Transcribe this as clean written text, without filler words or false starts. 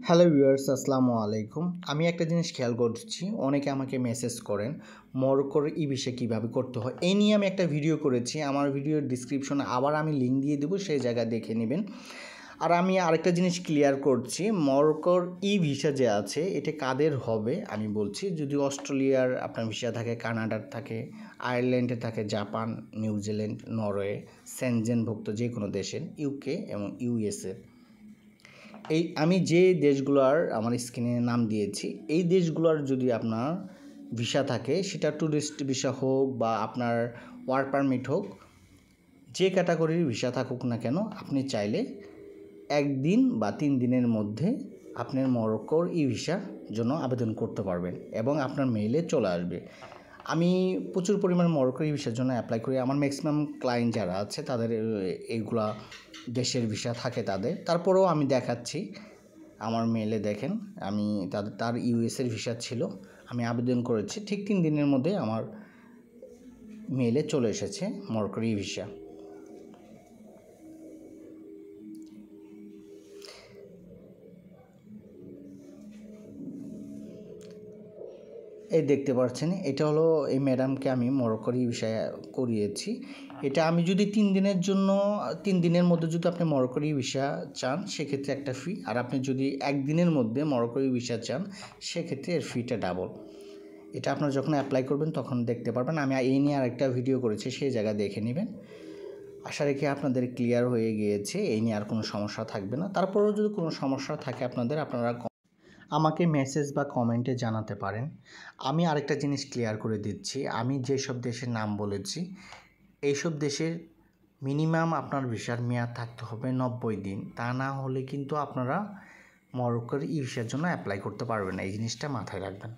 Hello viewers, আসসালামু আলাইকুম। আমি একটা জিনিস খেয়াল করছি, অনেকে আমাকে মেসেজ করেন মরক্কোর ই-ভিসা কীভাবে করতে হয়। এই নিয়ে আমি একটা ভিডিও করেছি। আমার ভিডিওর ডিসক্রিপশনে আবার আমি লিঙ্ক দিয়ে দেবো, সেই জায়গায় দেখে নেবেন। আর আমি আরেকটা জিনিস ক্লিয়ার করছি, মরক্কোর ই-ভিসা যে আছে এটা কাদের হবে আমি বলছি। যদি অস্ট্রেলিয়ার আপনার ভিসা থাকে, কানাডার থাকে, আয়ারল্যান্ডে থাকে, জাপান, নিউজিল্যান্ড, নরওয়ে, সেনজেনভুক্ত যে কোনো দেশের, ইউকে এবং ইউএসএ, আমি যে দেশগুলোর আমার স্ক্রিনে নাম দিয়েছি, এই দেশগুলোর যদি আপনার ভিসা থাকে, সেটা ট্যুরিস্ট ভিসা হোক বা আপনার ওয়ার্ক পারমিট হোক, যে ক্যাটাগরির ভিসা থাকুক না কেন, আপনি চাইলে 1 দিন বা 3 দিনের মধ্যে আপনার মরক্কোর ই-ভিসার জন্য আবেদন করতে পারবেন এবং আপনার মেইলে চলে আসবে। আমি প্রচুর পরিমাণ মরক্কোর ই-ভিসার জন্য অ্যাপ্লাই করি। আমার ম্যাক্সিমাম ক্লায়েন্ট যারা আছে তাদের এইগুলা দেশের ভিসা থাকে তাদের। তারপরেও আমি দেখাচ্ছি, আমার মেইলে দেখেন, আমি তার ইউএসের ভিসা ছিল, আমি আবেদন করেছি, ঠিক 3 দিনের মধ্যে আমার মেইলে চলে এসেছে মরক্কোর ই-ভিসা। এই দেখতে পাচ্ছেন, এটা হলো এই ম্যাডামকে আমি মরক্কোর ই-ভিসা করিয়েছি। এটা আমি যদি 3 দিনের জন্য 3 দিনের মধ্যে যদি আপনি মরক্কোর ই-ভিসা চান, সেক্ষেত্রে একটা ফি, আর আপনি যদি 1 দিনের মধ্যে মরক্কোর ই-ভিসা চান, সেক্ষেত্রে এর ফিটা ডাবল। এটা আপনারা যখন অ্যাপ্লাই করবেন তখন দেখতে পারবেন। আমি এই নিয়ে আরেকটা ভিডিও করেছি, সেই জায়গায় দেখে নেবেন। আশা রেখে আপনাদের ক্লিয়ার হয়ে গিয়েছে, এই নিয়ে আর কোনো সমস্যা থাকবে না। তারপরেও যদি কোনো সমস্যা থাকে আপনারা আমাকে মেসেজ বা কমেন্টে জানাতে পারেন। আমি আরেকটা জিনিস ক্লিয়ার করে দিচ্ছি, আমি যেসব দেশের নাম বলেছি, এইসব দেশের মিনিমাম আপনার ভিসার মেয়াদ থাকতে হবে 90 দিন। তা না হলে কিন্তু আপনারা মরক্কোর ই-ভিসার জন্য অ্যাপ্লাই করতে পারবেন না। এই জিনিসটা মাথায় রাখবেন।